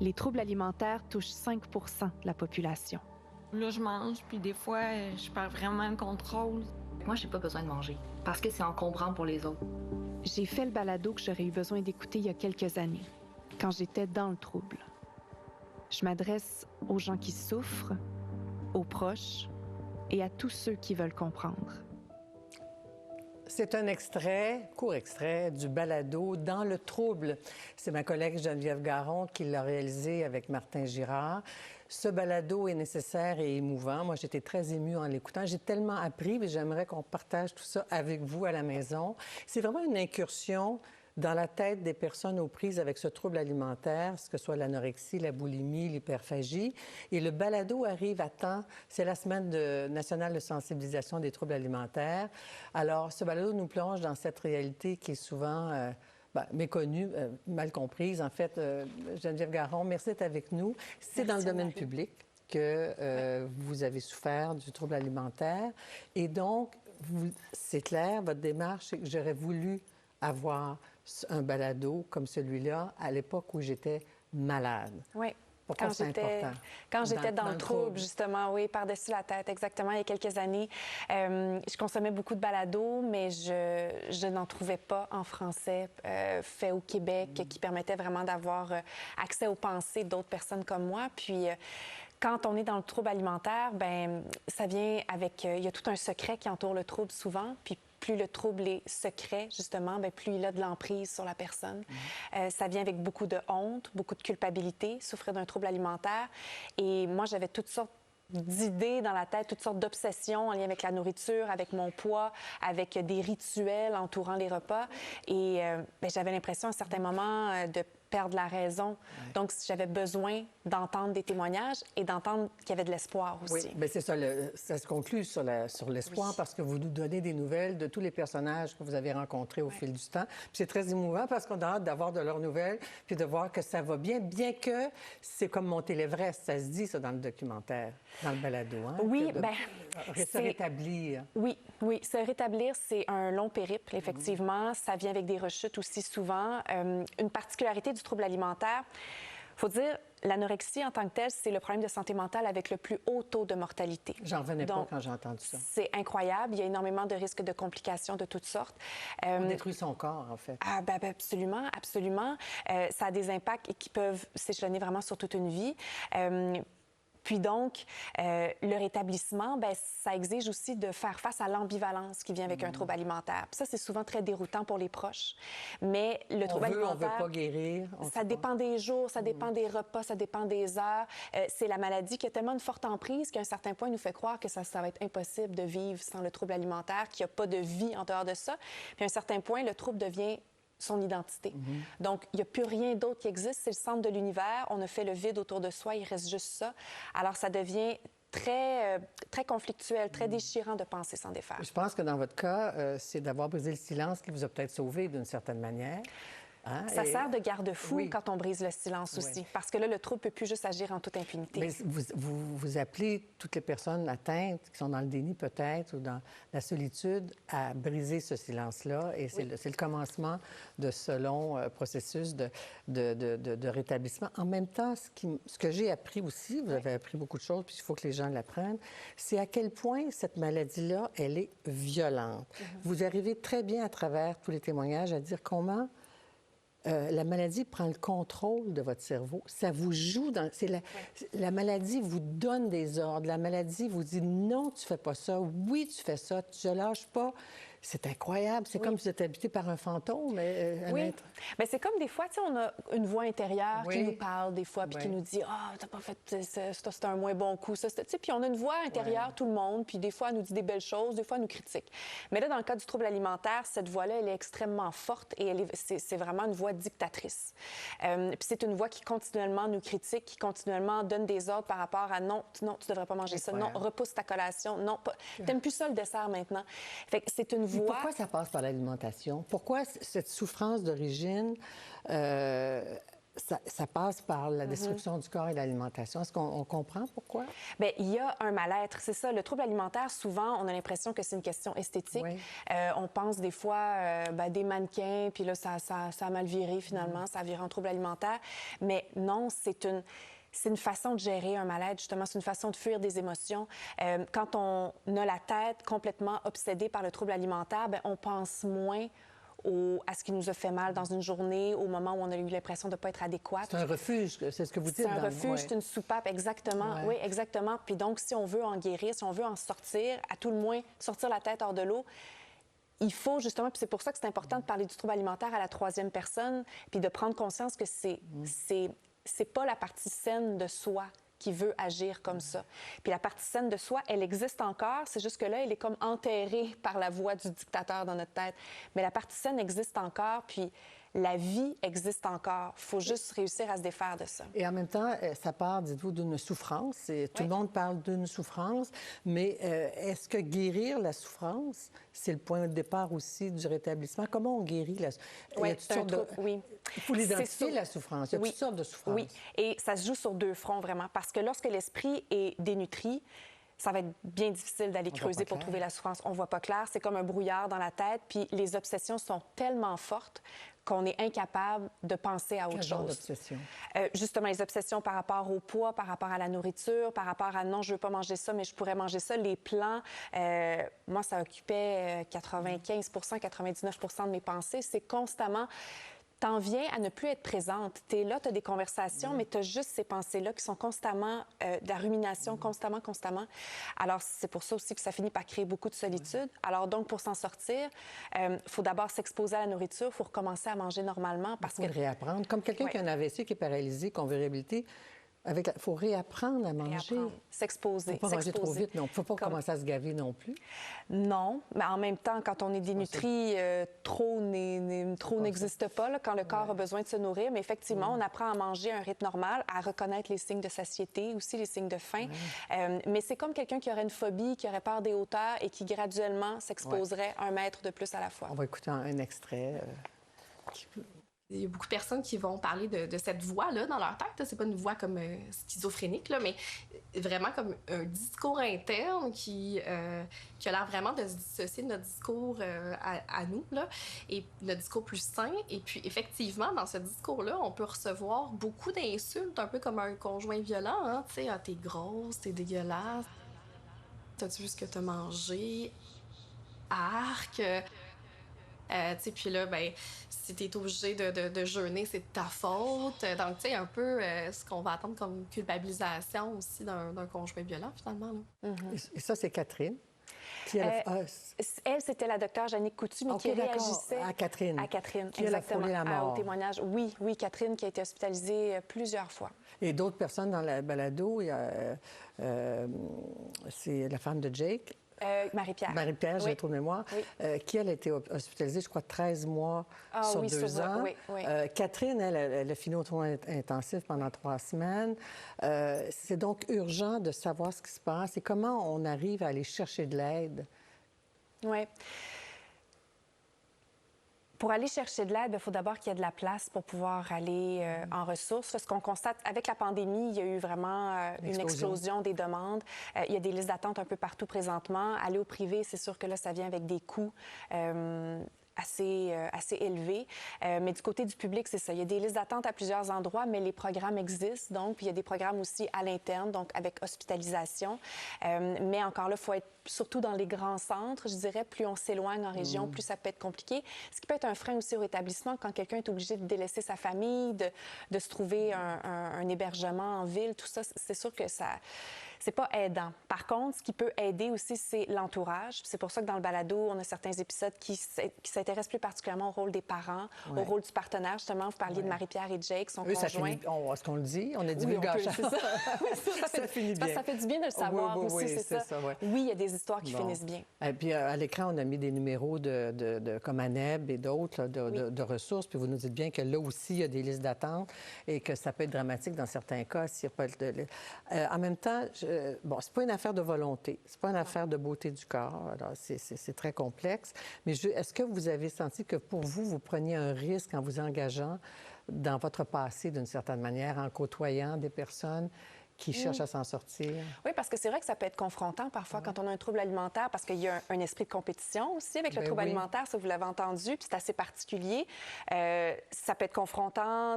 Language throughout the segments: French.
Les troubles alimentaires touchent 5 % de la population. Là, je mange, puis des fois, je perds vraiment le contrôle. Moi, j'ai pas besoin de manger parce que c'est encombrant pour les autres. J'ai fait le balado que j'aurais eu besoin d'écouter il y a quelques années, quand j'étais dans le trouble. Je m'adresse aux gens qui souffrent, aux proches et à tous ceux qui veulent comprendre. C'est un extrait, court extrait, du balado Dans le trouble. C'est ma collègue Geneviève Garon qui l'a réalisé avec Martin Girard. Ce balado est nécessaire et émouvant. Moi, j'étais très émue en l'écoutant. J'ai tellement appris, mais j'aimerais qu'on partage tout ça avec vous à la maison. C'est vraiment une incursion dans la tête des personnes aux prises avec ce trouble alimentaire, ce que soit l'anorexie, la boulimie, l'hyperphagie. Et le balado arrive à temps. C'est la semaine nationale de sensibilisation des troubles alimentaires. Alors, ce balado nous plonge dans cette réalité qui est souvent méconnue, mal comprise. En fait, Geneviève Garon, merci d'être avec nous. C'est dans le domaine public que vous avez souffert du trouble alimentaire. Et donc, c'est clair, votre démarche, c'est que j'aurais voulu avoir un balado comme celui-là à l'époque où j'étais malade. Oui. Pourquoi c'est important? Quand j'étais dans le trouble, justement, oui, par-dessus la tête, exactement, il y a quelques années. Je consommais beaucoup de balados, mais je n'en trouvais pas en français fait au Québec qui permettait vraiment d'avoir accès aux pensées d'autres personnes comme moi. Puis quand on est dans le trouble alimentaire, ben ça vient avec... il y a tout un secret qui entoure le trouble souvent, puis plus le trouble est secret, justement, bien, plus il a de l'emprise sur la personne. Ça vient avec beaucoup de honte, beaucoup de culpabilité, souffrir d'un trouble alimentaire. Et moi, j'avais toutes sortes d'idées dans la tête, toutes sortes d'obsessions en lien avec la nourriture, avec mon poids, avec des rituels entourant les repas. Et j'avais l'impression à un certain moment de perdre la raison. Ouais. Donc, j'avais besoin d'entendre des témoignages et d'entendre qu'il y avait de l'espoir aussi. Oui, bien c'est ça. Ça se conclut sur l'espoir parce que vous nous donnez des nouvelles de tous les personnages que vous avez rencontrés au fil du temps. Puis c'est très émouvant parce qu'on a hâte d'avoir de leurs nouvelles puis de voir que ça va bien que c'est comme monter l'Everest. Ça se dit, ça, dans le documentaire, dans le balado. Hein? Oui, se rétablir. Oui, se rétablir, c'est un long périple, effectivement. Ça vient avec des rechutes aussi souvent. Une particularité du trouble alimentaire, il faut dire, l'anorexie en tant que telle, c'est le problème de santé mentale avec le plus haut taux de mortalité. J'en revenais pas quand j'ai entendu ça. C'est incroyable. Il y a énormément de risques de complications de toutes sortes. On détruit son corps, en fait. Ah, absolument, absolument. Ça a des impacts qui peuvent s'échelonner vraiment sur toute une vie. Puis donc, le rétablissement, bien, ça exige aussi de faire face à l'ambivalence qui vient avec un trouble alimentaire. Puis ça, c'est souvent très déroutant pour les proches. Mais le trouble alimentaire... On veut pas guérir. Ça dépend des jours, ça dépend des repas, ça dépend des heures. C'est la maladie qui a tellement une forte emprise qu'à un certain point, il nous fait croire que ça va être impossible de vivre sans le trouble alimentaire, qu'il n'y a pas de vie en dehors de ça. Puis à un certain point, le trouble devient son identité. Donc, il n'y a plus rien d'autre qui existe. C'est le centre de l'univers. On a fait le vide autour de soi. Il reste juste ça. Alors, ça devient très conflictuel, très déchirant de penser s'en défaire. Je pense que dans votre cas, c'est d'avoir brisé le silence qui vous a peut-être sauvé d'une certaine manière. Hein? Ça sert de garde-fou quand on brise le silence aussi, parce que là, le trouble ne peut plus juste agir en toute impunité. Mais vous appelez toutes les personnes atteintes, qui sont dans le déni peut-être, ou dans la solitude, à briser ce silence-là. Et c'est le commencement de ce long processus de rétablissement. En même temps, ce que j'ai appris aussi, vous avez appris beaucoup de choses, puis il faut que les gens l'apprennent, c'est à quel point cette maladie-là, elle est violente. Vous arrivez très bien à travers tous les témoignages à dire comment... la maladie prend le contrôle de votre cerveau. Ça vous joue dans... La maladie vous donne des ordres. La maladie vous dit non, tu fais pas ça. Oui, tu fais ça. Tu ne lâches pas. C'est incroyable. C'est comme si vous êtes habité par un fantôme. Mais c'est comme des fois, tu sais, on a une voix intérieure qui nous parle des fois, puis qui nous dit « Ah, t'as pas fait... C'était un moins bon coup. » Puis on a une voix intérieure, tout le monde, puis des fois, elle nous dit des belles choses, des fois, elle nous critique. Mais là, dans le cas du trouble alimentaire, cette voix-là, elle est extrêmement forte et c'est vraiment une voix dictatrice. Puis c'est une voix qui continuellement nous critique, qui continuellement donne des ordres par rapport à « Non, tu devrais pas manger ça. Non, repousse ta collation. Non, t'aimes plus ça le dessert maintenant. » Fait que c'est une voix... Pourquoi ça passe par l'alimentation? Pourquoi cette souffrance d'origine ça passe par la destruction du corps et l'alimentation. Est-ce qu'on comprend pourquoi? Bien, il y a un mal-être, c'est ça. Le trouble alimentaire, souvent, on a l'impression que c'est une question esthétique. Oui. On pense des fois des mannequins, puis là, ça a mal viré finalement, ça a viré en trouble alimentaire. Mais non, c'est une façon de gérer un mal-être, justement. C'est une façon de fuir des émotions. Quand on a la tête complètement obsédée par le trouble alimentaire, bien, on pense moins à ce qui nous a fait mal dans une journée, au moment où on a eu l'impression de ne pas être adéquate. C'est un refuge, c'est ce que vous dites. C'est un refuge, c'est une soupape, exactement. Ouais. Oui, exactement. Puis donc, si on veut en guérir, si on veut en sortir, à tout le moins sortir la tête hors de l'eau, il faut justement, puis c'est pour ça que c'est important de parler du trouble alimentaire à la troisième personne, puis de prendre conscience que c'est pas la partie saine de soi qui veut agir comme ça. Puis la partie saine de soi, elle existe encore, c'est juste que là, elle est comme enterrée par la voix du dictateur dans notre tête. Mais la partie saine existe encore, puis la vie existe encore. Il faut juste réussir à se défaire de ça. Et en même temps, ça part, dites-vous, d'une souffrance. Tout le monde parle d'une souffrance, mais est-ce que guérir la souffrance, c'est le point de départ aussi du rétablissement? Comment on guérit la souffrance? Oui, oui. Il faut l'identifier, la souffrance. Il y a toutes sortes de souffrances. Oui, et ça se joue sur deux fronts, vraiment, parce que lorsque l'esprit est dénutri, ça va être bien difficile d'aller creuser pour trouver la souffrance. On voit pas clair, c'est comme un brouillard dans la tête, puis les obsessions sont tellement fortes qu'on est incapable de penser à autre chose. Quel genre d'obsession? Justement, les obsessions par rapport au poids, par rapport à la nourriture, par rapport à non, je veux pas manger ça, mais je pourrais manger ça. Les plans, moi, ça occupait 95 99 de mes pensées. C'est constamment... T'en viens à ne plus être présente. T'es là, t'as des conversations, mais t'as juste ces pensées-là qui sont constamment de la rumination, constamment. Alors, c'est pour ça aussi que ça finit par créer beaucoup de solitude. Alors, donc, pour s'en sortir, faut d'abord s'exposer à la nourriture, faut recommencer à manger normalement parce que... Il faut réapprendre. Comme quelqu'un qui a un AVC, qui est paralysé, qu'on veut réhabiliter, il faut réapprendre à manger. S'exposer. Il ne faut pas manger trop vite, non. Il ne faut pas commencer à se gaver non plus. Non, mais en même temps, quand on est dénutri, trop n'existe pas, là, quand le corps a besoin de se nourrir. Mais effectivement, on apprend à manger à un rythme normal, à reconnaître les signes de satiété, aussi les signes de faim. Mais c'est comme quelqu'un qui aurait une phobie, qui aurait peur des hauteurs et qui graduellement s'exposerait 1 mètre de plus à la fois. On va écouter un extrait. Il y a beaucoup de personnes qui vont parler de cette voix-là dans leur tête. C'est pas une voix comme schizophrénique, là, mais vraiment comme un discours interne qui a l'air vraiment de se dissocier de notre discours à nous, là, et notre discours plus sain. Et puis, effectivement, dans ce discours-là, on peut recevoir beaucoup d'insultes, un peu comme un conjoint violent. Hein? Tu sais, ah, t'es grosse, t'es dégueulasse. T'as-tu vu ce que t'as mangé? Arc! Puis là, ben, si t'es obligé de jeûner, c'est de ta faute. Donc, tu sais, un peu ce qu'on va attendre comme culpabilisation aussi d'un conjoint violent, finalement. Là. Et ça, c'est Catherine. Qui elle, c'était la docteure Jannick Coutu, mais qui réagissait... À Catherine. À Catherine, qui exactement. Elle a frôlé la mort. Au témoignage. Oui, Catherine, qui a été hospitalisée plusieurs fois. Et d'autres personnes dans la balado, il y a, c'est la femme de Jake. Marie-Pierre. Marie-Pierre, j'ai trop de mémoire, qui, elle, a été hospitalisée, je crois, 13 mois sur 2 ans. Oui. Catherine, elle a fini au soins intensifs pendant 3 semaines. C'est donc urgent de savoir ce qui se passe et comment on arrive à aller chercher de l'aide. Oui. Pour aller chercher de l'aide, il faut d'abord qu'il y ait de la place pour pouvoir aller en ressources. Ce qu'on constate, avec la pandémie, il y a eu vraiment une explosion des demandes. Il y a des listes d'attente un peu partout présentement. Aller au privé, c'est sûr que là, ça vient avec des coûts assez élevés. Mais du côté du public, c'est ça. Il y a des listes d'attente à plusieurs endroits, mais les programmes existent, donc. Puis il y a des programmes aussi à l'interne, donc avec hospitalisation. Mais encore là, il faut être surtout dans les grands centres, je dirais. Plus on s'éloigne en région, plus ça peut être compliqué. Ce qui peut être un frein aussi au rétablissement quand quelqu'un est obligé de délaisser sa famille, de se trouver un hébergement en ville. Tout ça, c'est sûr que ça... C'est pas aidant. Par contre, ce qui peut aider aussi, c'est l'entourage. C'est pour ça que dans le balado, on a certains épisodes qui s'intéressent plus particulièrement au rôle des parents, au rôle du partenaire. Justement, vous parliez de Marie-Pierre et Jake, son conjoint. Est-ce qu'on le dit? On a dit vulgachage. Ça finit bien. Ça fait du bien de le savoir aussi, c'est ça. Oui, il y a des histoires qui finissent bien. Et puis, à l'écran, on a mis des numéros comme ANEB et d'autres de ressources. Puis vous nous dites bien que là aussi, il y a des listes d'attente et que ça peut être dramatique dans certains cas s'il n'y a pas de... En même temps, c'est pas une affaire de volonté, c'est pas une affaire de beauté du corps. Alors, c'est très complexe. Mais est-ce que vous avez senti que pour vous, vous preniez un risque en vous engageant dans votre passé, d'une certaine manière, en côtoyant des personnes qui cherchent à s'en sortir? Oui, parce que c'est vrai que ça peut être confrontant parfois quand on a un trouble alimentaire, parce qu'il y a un esprit de compétition aussi avec le trouble alimentaire, ça vous l'avez entendu, puis c'est assez particulier. Ça peut être confrontant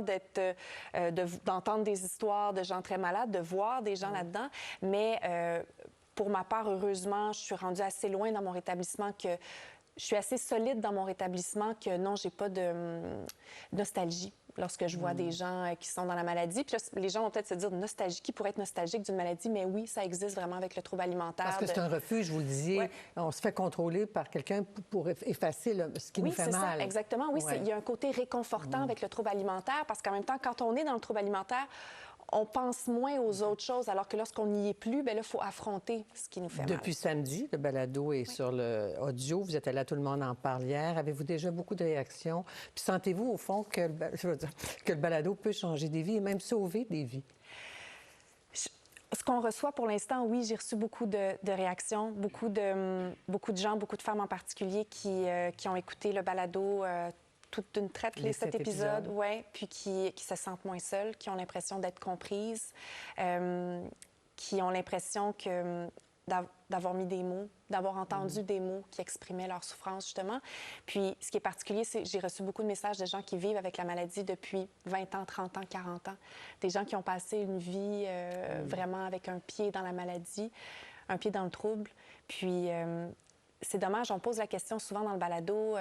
d'entendre des histoires de gens très malades, de voir des gens là-dedans, mais pour ma part, heureusement, je suis rendue assez loin dans mon rétablissement que je suis assez solide dans mon rétablissement que non, j'ai pas de nostalgie lorsque je vois des gens qui sont dans la maladie. Puis là, les gens vont peut-être se dire nostalgie, qui pourrait être nostalgique d'une maladie, mais oui, ça existe vraiment avec le trouble alimentaire. Parce que c'est un refuge, vous le disiez, on se fait contrôler par quelqu'un pour effacer ce qui nous fait mal. Oui, c'est ça, exactement. Oui, il y a un côté réconfortant avec le trouble alimentaire, parce qu'en même temps, quand on est dans le trouble alimentaire, on pense moins aux autres choses, alors que lorsqu'on n'y est plus, bien là, il faut affronter ce qui nous fait mal. Depuis samedi, le balado est sur le audio. Vous êtes allé, tout le monde en parle hier. Avez-vous déjà beaucoup de réactions? Puis sentez-vous, au fond, que le balado peut changer des vies et même sauver des vies? Ce qu'on reçoit pour l'instant, oui, j'ai reçu beaucoup de réactions, beaucoup de gens, beaucoup de femmes en particulier qui ont écouté le balado toute d'une traite, les 7 épisodes, ouais, puis qui se sentent moins seules, qui ont l'impression d'être comprises, qui ont l'impression d'avoir mis des mots, d'avoir entendu des mots qui exprimaient leur souffrance, justement. Puis, ce qui est particulier, c'est que j'ai reçu beaucoup de messages de gens qui vivent avec la maladie depuis 20 ans, 30 ans, 40 ans. Des gens qui ont passé une vie vraiment avec un pied dans la maladie, un pied dans le trouble. Puis, c'est dommage, on pose la question souvent dans le balado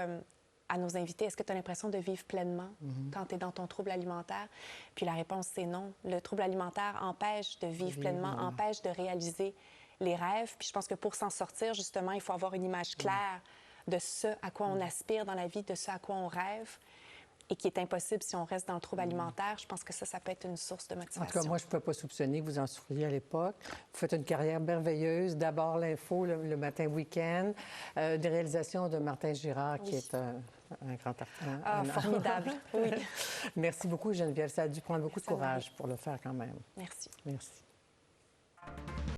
à nos invités, est-ce que tu as l'impression de vivre pleinement quand tu es dans ton trouble alimentaire? Puis la réponse, c'est non. Le trouble alimentaire empêche de vivre pleinement, empêche de réaliser les rêves. Puis je pense que pour s'en sortir, justement, il faut avoir une image claire de ce à quoi on aspire dans la vie, de ce à quoi on rêve, et qui est impossible si on reste dans le trouble alimentaire. Je pense que ça peut être une source de motivation. En tout cas, moi, je ne pouvais pas soupçonner que vous en souffriez à l'époque. Vous faites une carrière merveilleuse. D'abord, l'info le matin, week-end. Des réalisations de Martin Girard, qui est un grand artiste. Ah, formidable, oui. Merci beaucoup, Geneviève. Ça a dû prendre beaucoup de courage pour le faire quand même. Merci. Merci.